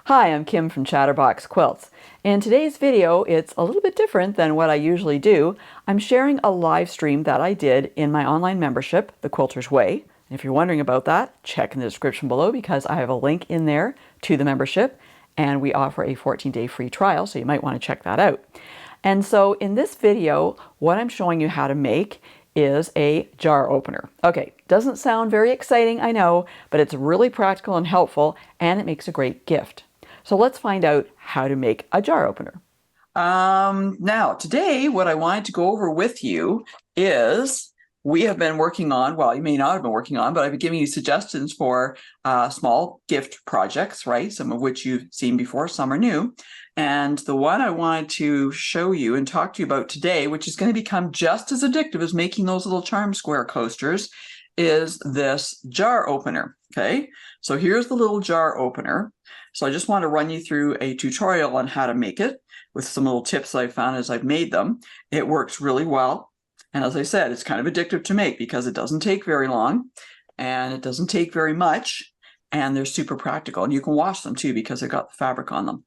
Hi, I'm Kim from Chatterbox Quilts. In today's video, it's a little bit different than what I usually do. I'm sharing a live stream that I did in my online membership, The Quilter's Way. And if you're wondering about that, check in the description below because I have a link in there to the membership and we offer a 14-day free trial, so you might want to check that out. And so in this video, what I'm showing you how to make is a jar opener. Okay, doesn't sound very exciting, I know, but it's really practical and helpful, and it makes a great gift. So let's find out how to make a jar opener. Now, today, what I wanted to go over with you is we have been working on, well, you may not have been working on, but I've been giving you suggestions for small gift projects, right? Some of which you've seen before, some are new. And the one I wanted to show you and talk to you about today, which is going to become just as addictive as making those little charm square coasters, is this jar opener, okay? So here's the little jar opener. So I just want to run you through a tutorial on how to make it with some little tips that I found as I've made them. It works really well. And as I said, it's kind of addictive to make because it doesn't take very long and it doesn't take very much. And they're super practical. And you can wash them too because they've got the fabric on them.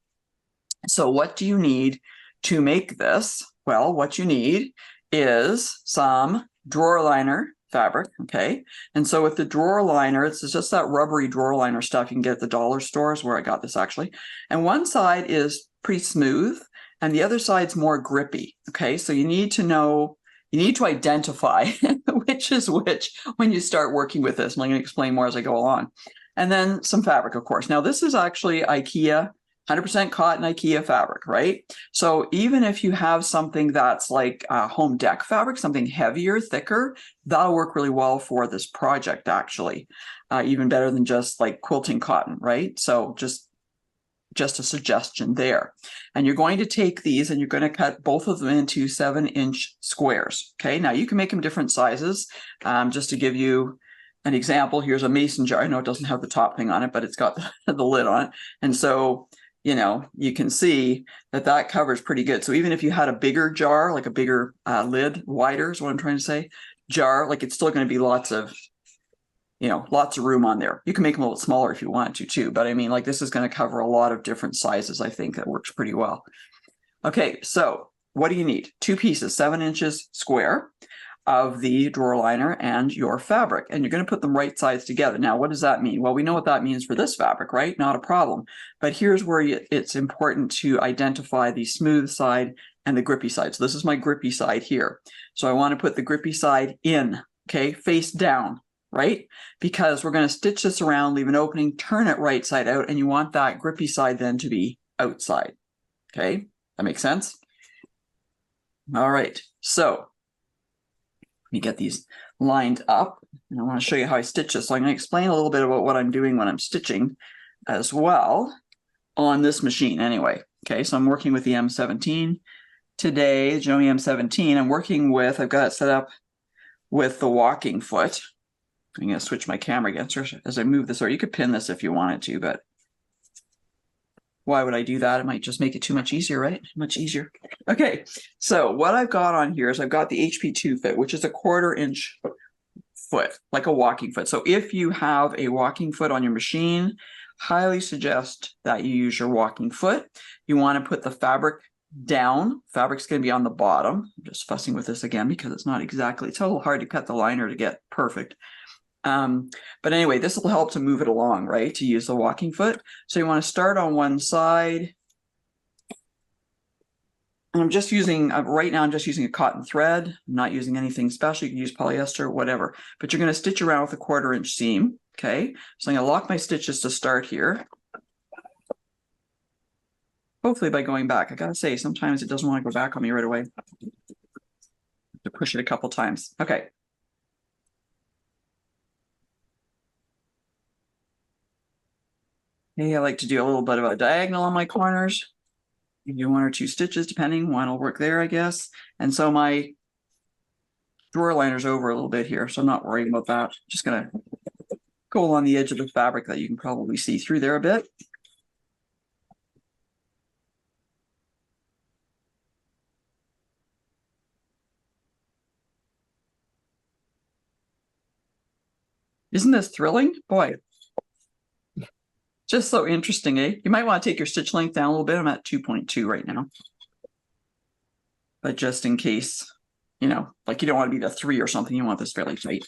So what do you need to make this? Well, what you need is some drawer liner fabric, okay? And so with the drawer liner, it's just that rubbery drawer liner stuff you can get at the dollar stores, where I got this actually. And one side is pretty smooth and the other side's more grippy, okay? So you need to know, you need to identify which is which when you start working with this. And I'm going to explain more as I go along. And then some fabric, of course. Now this is actually IKEA 100% cotton IKEA fabric, right? So even if you have something that's like home deck fabric, something heavier, thicker, that'll work really well for this project, actually. Even better than just like quilting cotton, right? So just a suggestion there. And you're going to take these and you're going to cut both of them into 7-inch squares, okay? Now you can make them different sizes. Just to give you an example, here's a mason jar. I know it doesn't have the top thing on it, but it's got the lid on it. And so you know, you can see that that covers pretty good. So even if you had a bigger jar, like a bigger lid, wider is what I'm trying to say, jar, like it's still going to be lots of room on there. You can make them a little smaller if you want to too. But I mean, like this is going to cover a lot of different sizes. I think that works pretty well. Okay, so what do you need? 2 pieces, 7 inches square of the drawer liner and your fabric, and you're going to put them right sides together. Now, what does that mean? Well, we know what that means for this fabric, right? Not a problem. But here's where it's important to identify the smooth side and the grippy side. So this is my grippy side here. So I want to put the grippy side in, okay, face down, right? Because we're going to stitch this around, leave an opening, turn it right side out, and you want that grippy side then to be outside. Okay, that makes sense? All right, so let me get these lined up, and I want to show you how I stitch this. So I'm going to explain a little bit about what I'm doing when I'm stitching as well on this machine anyway. Okay, so I'm working with the M17 today, Joey M17. I'm working with, I've got it set up with the walking foot. I'm going to switch my camera again as I move this, or you could pin this if you wanted to, but why would I do that? It might just make it too much easier, right? Much easier. Okay, so what I've got on here is I've got the HP2 foot, which is a 1/4 inch foot, like a walking foot. So if you have a walking foot on your machine, highly suggest that you use your walking foot. You want to put the fabric down. Fabric's going to be on the bottom. I'm just fussing with this again because it's not exactly, it's a little hard to cut the liner to get perfect. But anyway, this will help to move it along, right? To use the walking foot. So you want to start on one side. And I'm just using, right now I'm just using a cotton thread. I'm not using anything special. You can use polyester, whatever. But you're going to stitch around with a 1/4 inch seam, okay? So I'm going to lock my stitches to start here. Hopefully by going back. I got to say, sometimes it doesn't want to go back on me right away. I have to push it a couple times. Okay. Hey, I like to do a little bit of a diagonal on my corners. You do 1 or 2 stitches, depending. One will work there, I guess. And so my drawer liner's over a little bit here, so I'm not worrying about that. Just gonna go along the edge of the fabric that you can probably see through there a bit. Isn't this thrilling? Boy. Just so interesting, eh? You might want to take your stitch length down a little bit. I'm at 2.2 right now. But just in case, you know, like you don't want to be the 3 or something, you want this fairly tight.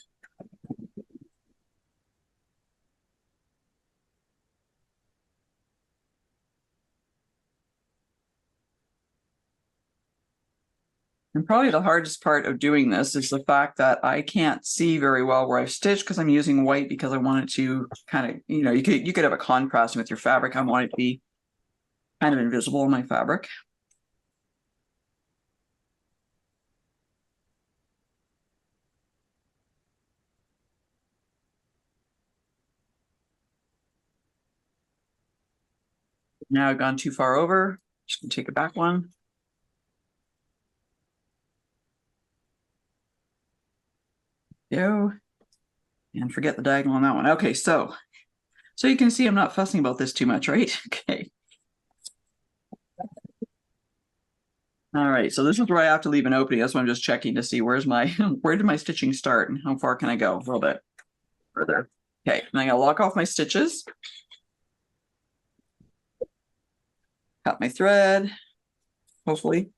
And probably the hardest part of doing this is the fact that I can't see very well where I've stitched because I'm using white because I want it to kind of, you know, you could have a contrast with your fabric. I want it to be kind of invisible in my fabric. Now I've gone too far over. Just gonna take it back one. Go. And forget the diagonal on that one. Okay, so you can see I'm not fussing about this too much, right? Okay. All right, so this is where I have to leave an opening. That's why I'm just checking to see where's my, where did my stitching start and how far can I go? A little bit further. Okay, and I'm gonna lock off my stitches. Cut my thread, hopefully.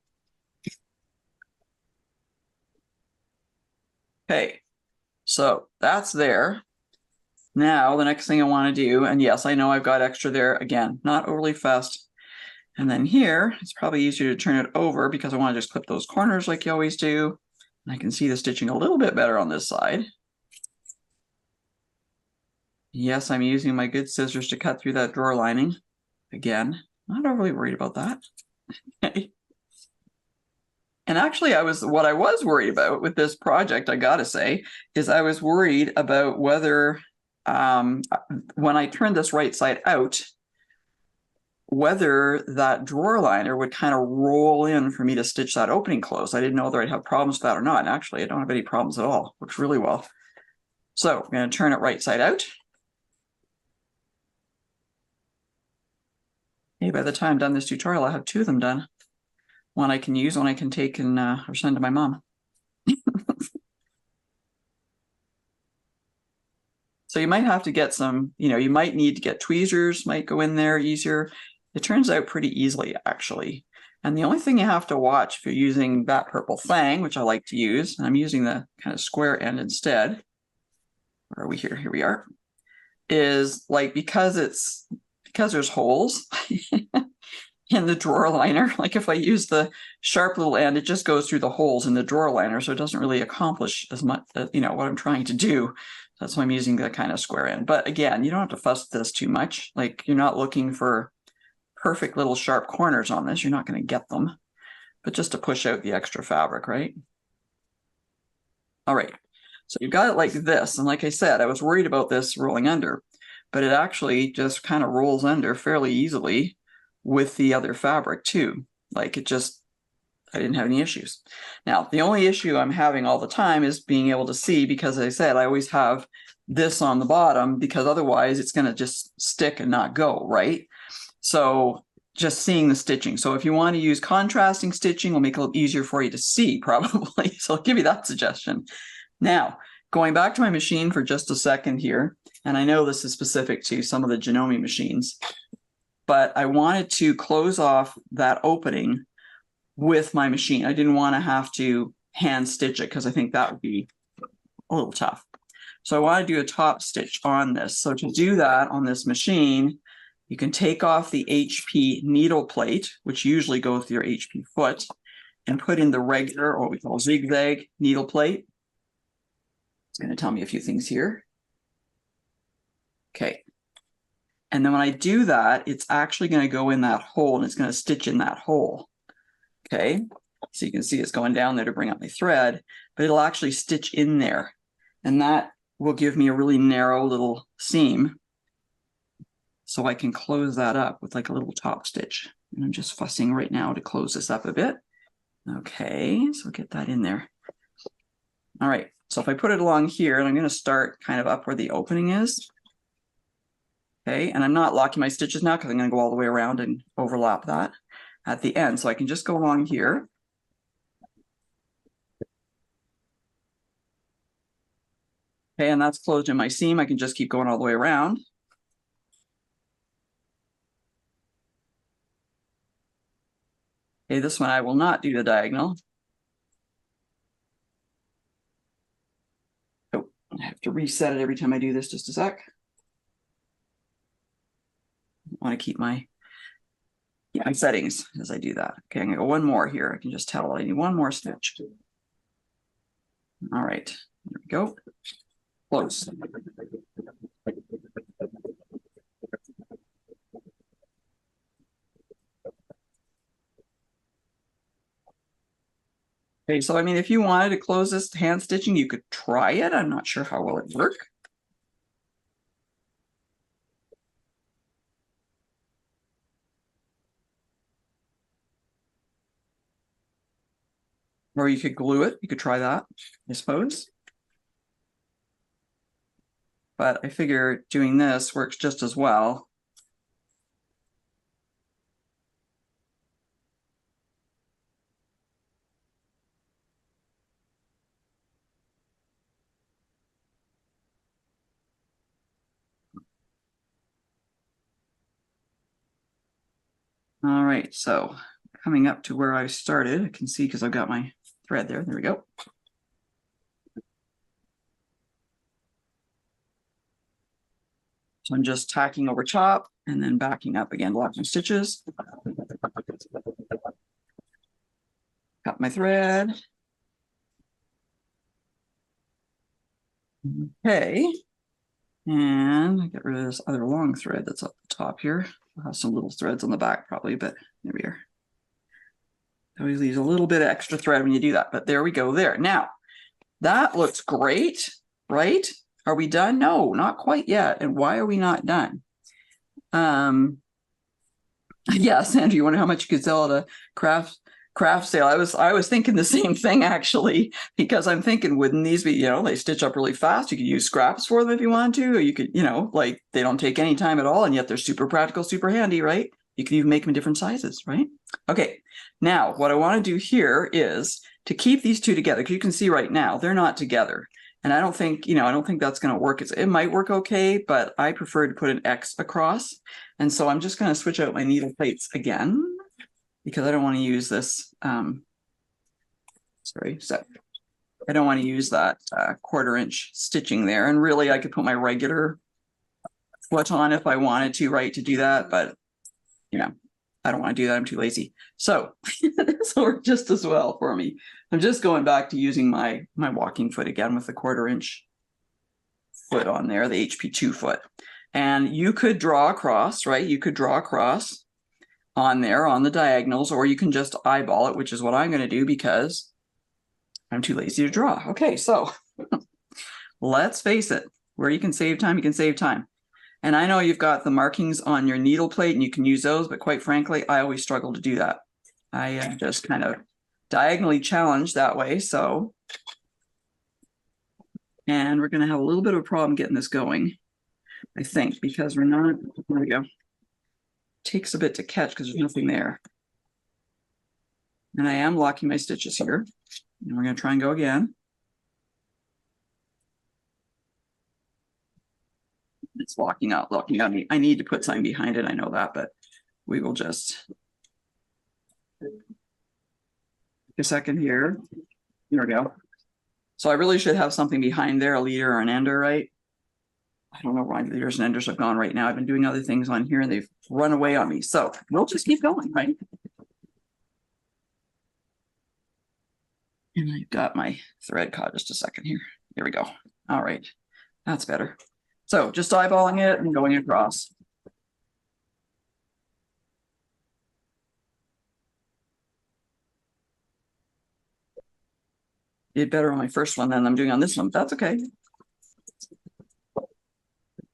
Okay, so that's there. Now the next thing I want to do, and yes, I know I've got extra there, again, not overly fast. And then here, it's probably easier to turn it over because I want to just clip those corners like you always do. And I can see the stitching a little bit better on this side. Yes, I'm using my good scissors to cut through that drawer lining. Again, not overly worried about that. Okay. And actually, what I was worried about with this project, I gotta say, is I was worried about whether when I turned this right side out, whether that drawer liner would kind of roll in for me to stitch that opening close. I didn't know whether I'd have problems with that or not. And actually, I don't have any problems at all. Works really well. So I'm going to turn it right side out. Hey, by the time I'm done this tutorial, I'll have 2 of them done. One I can use, one I can take and or send to my mom. So you might have to get some, you know, you might need to get tweezers, might go in there easier. It turns out pretty easily, actually. And the only thing you have to watch if you're using that purple Thang, which I like to use, and I'm using the kind of square end instead. Where are we here? Here we are. Is like because there's holes in the drawer liner. Like if I use the sharp little end, it just goes through the holes in the drawer liner, so it doesn't really accomplish as much, you know, what I'm trying to do. That's why I'm using that kind of square end. But again, you don't have to fuss with this too much. Like you're not looking for perfect little sharp corners on this. You're not going to get them, but just to push out the extra fabric, right? All right, so you've got it like this. And like I said, I was worried about this rolling under, but it actually just kind of rolls under fairly easily with the other fabric too. Like it just, I didn't have any issues. Now, the only issue I'm having all the time is being able to see, because as I said, I always have this on the bottom because otherwise it's going to just stick and not go, right? So just seeing the stitching. So if you want to use contrasting stitching, will make it a little easier for you to see probably. So I'll give you that suggestion. Now, going back to my machine for just a second here, and I know this is specific to some of the Janome machines, but I wanted to close off that opening with my machine. I didn't want to have to hand stitch it because I think that would be a little tough. So I want to do a top stitch on this. So to do that on this machine, you can take off the HP needle plate, which usually goes with your HP foot, and put in the regular, or what we call zigzag needle plate. It's going to tell me a few things here. Okay. And then when I do that, it's actually going to go in that hole and it's going to stitch in that hole. Okay. So you can see it's going down there to bring up my thread, but it'll actually stitch in there. And that will give me a really narrow little seam. So I can close that up with like a little top stitch. And I'm just fussing right now to close this up a bit. Okay, so get that in there. All right, so if I put it along here, and I'm going to start kind of up where the opening is. Okay, and I'm not locking my stitches now because I'm going to go all the way around and overlap that at the end. So I can just go along here. Okay, and that's closed in my seam. I can just keep going all the way around. Okay, this one I will not do the diagonal. Oh, I have to reset it every time I do this, just a sec. I want to keep my settings as I do that. Okay, I'm gonna go one more here. I can just tell I need one more stitch. All right, there we go. Close. Okay, so I mean, if you wanted to close this hand stitching, you could try it. I'm not sure how well it work. Or you could glue it. You could try that, I suppose. But I figure doing this works just as well. All right, so coming up to where I started, I can see because I've got my thread there. There we go. So I'm just tacking over top and then backing up again, lock my stitches. Cut my thread. Okay. And I get rid of this other long thread that's up the top here. I'll have some little threads on the back probably, but there we are. Always leaves a little bit of extra thread when you do that, but there we go there. Now, that looks great, right? Are we done? No, not quite yet. And why are we not done? Yes, Andrew, you wonder how much you could sell at a craft sale. I was thinking the same thing actually, because I'm thinking, wouldn't these be, they stitch up really fast. You could use scraps for them if you wanted to, or you could, like they don't take any time at all, and yet they're super practical, super handy, right? You can even make them in different sizes, right? Okay, now what I want to do here is to keep these two together, because you can see right now they're not together. And I don't think, I don't think that's going to work. It might work okay, but I prefer to put an X across. And so I'm just going to switch out my needle plates again, because I don't want to use this. Sorry, so I don't want to use that 1/4 inch stitching there. And really, I could put my regular foot on if I wanted to, right, to do that. But, I don't want to do that. I'm too lazy. So this will work just as well for me. I'm just going back to using my walking foot again with the 1/4 inch foot on there, the HP2 foot. And you could draw across, right? You could draw across on there on the diagonals, or you can just eyeball it, which is what I'm going to do because I'm too lazy to draw. Okay, so let's face it, where you can save time, you can save time. And I know you've got the markings on your needle plate and you can use those, but quite frankly, I always struggle to do that. I am just kind of diagonally challenged that way. So, and we're going to have a little bit of a problem getting this going, I think, because we're not, there we go. Takes a bit to catch because there's nothing there. And I am locking my stitches here. And we're going to try and go again. It's locking out. I need to put something behind it. I know that, but we will just take a second here. There we go. So I really should have something behind there, a leader or an ender, right? I don't know why leaders and enders have gone right now. I've been doing other things on here and they've run away on me. So we'll just keep going, right? And I've got my thread caught. Just a second here. Here we go. All right, that's better. So just eyeballing it and going across. Did better on my first one than I'm doing on this one, but that's okay.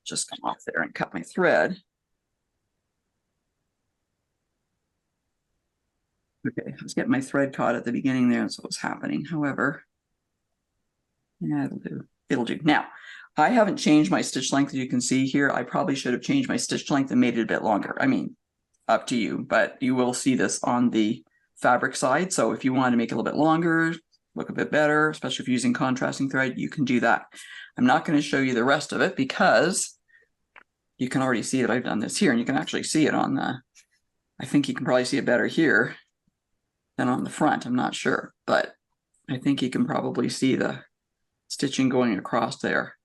Just come off there and cut my thread. Okay, I was getting my thread caught at the beginning there, that's what was happening. However, yeah, it'll do. It'll do. Now, I haven't changed my stitch length, as you can see here. I probably should have changed my stitch length and made it a bit longer. I mean, up to you, but you will see this on the fabric side. So if you want to make it a little bit longer, look a bit better, especially if you're using contrasting thread, you can do that. I'm not going to show you the rest of it because you can already see that I've done this here, and you can actually see it on the, I think you can probably see it better here. than on the front. I'm not sure, but I think you can probably see the stitching going across there.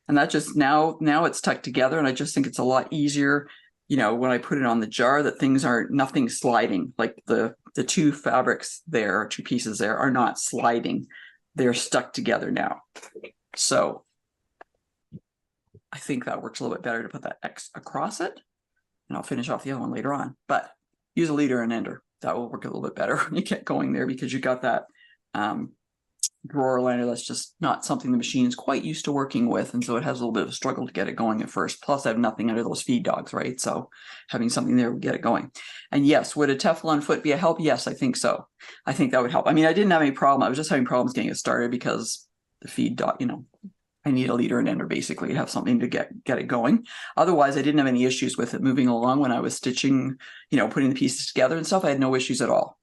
And that just now it's tucked together, and I just think it's a lot easier, you know, when I put it on the jar, that things aren't, nothing sliding. Like the two fabrics there, two pieces there, are not sliding. They're stuck together now. So I think that works a little bit better to put that X across it. And I'll finish off the other one later on. But use a leader and ender. That will work a little bit better when you get going there, because you got that drawer liner that's just not something the machine is quite used to working with, and so it has a little bit of a struggle to get it going at first. Plus I have nothing under those feed dogs, right? So having something there would get it going. And yes, would a Teflon foot be a help? Yes, I think so. I think that would help. I mean, I didn't have any problem. I was just having problems getting it started because the feed dog, you know, I need a leader and ender basically to have something to get it going. Otherwise, I didn't have any issues with it moving along when I was stitching, you know, putting the pieces together and stuff. I had no issues at all.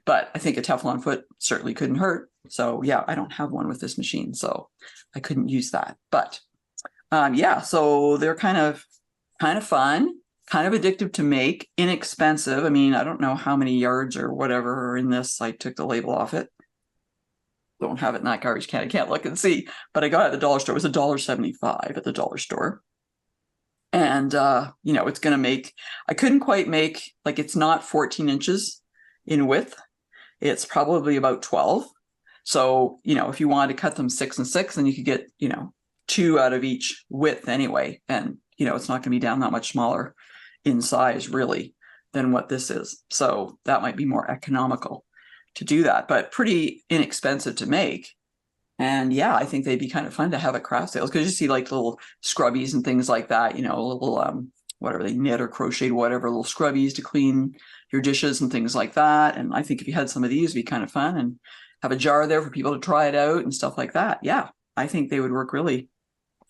But I think a Teflon foot certainly couldn't hurt. So yeah, I don't have one with this machine, so I couldn't use that. But yeah, so they're kind of fun, kind of addictive to make, inexpensive. I mean, I don't know how many yards or whatever are in this. I took the label off it. Don't have it in that garbage can. I can't look and see, but I got it at the dollar store. It was $1.75 at the dollar store. And you know, it's gonna make, I couldn't quite make, like, it's not 14 inches in width. It's probably about 12. So, you know, if you wanted to cut them 6 and 6, then you could get, you know, 2 out of each width anyway. And, you know, it's not going to be down that much smaller in size really than what this is. So that might be more economical to do that, but pretty inexpensive to make. And yeah, I think they'd be kind of fun to have at craft sales, because you see like little scrubbies and things like that, you know, little whatever they knit or crocheted, whatever, little scrubbies to clean your dishes and things like that. And I think if you had some of these, it'd be kind of fun, and have a jar there for people to try it out and stuff like that. Yeah, I think they would work really,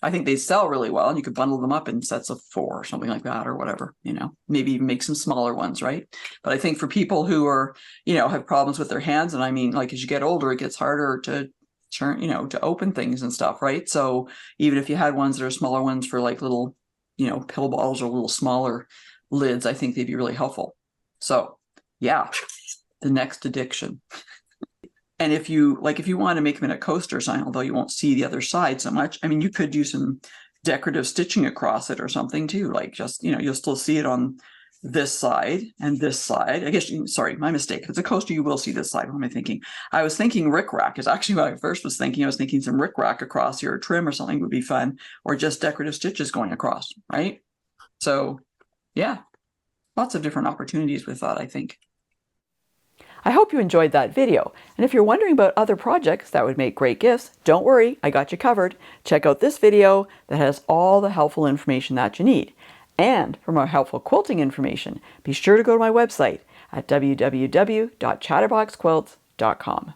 I think they sell really well, and you could bundle them up in sets of 4 or something like that, or whatever, you know, maybe even make some smaller ones, right? But I think for people who are, you know, have problems with their hands, and I mean, like, as you get older, it gets harder to turn, you know, to open things and stuff, right? So even if you had ones that are smaller ones for like little, you know, pill bottles or little smaller lids, I think they'd be really helpful. So yeah, the next addiction. And if you want to make them in a coaster sign, although you won't see the other side so much, I mean, you could do some decorative stitching across it or something too, like, just, you know, you'll still see it on this side and this side. I guess, sorry, my mistake. If it's a coaster, you will see this side. What am I thinking? I was thinking rickrack is actually what I first was thinking. I was thinking some rickrack across here, or trim or something would be fun, or just decorative stitches going across, right? So yeah, lots of different opportunities with that, I think. I hope you enjoyed that video, and if you're wondering about other projects that would make great gifts, don't worry, I got you covered. Check out this video that has all the helpful information that you need. And for more helpful quilting information, be sure to go to my website at www.chatterboxquilts.com.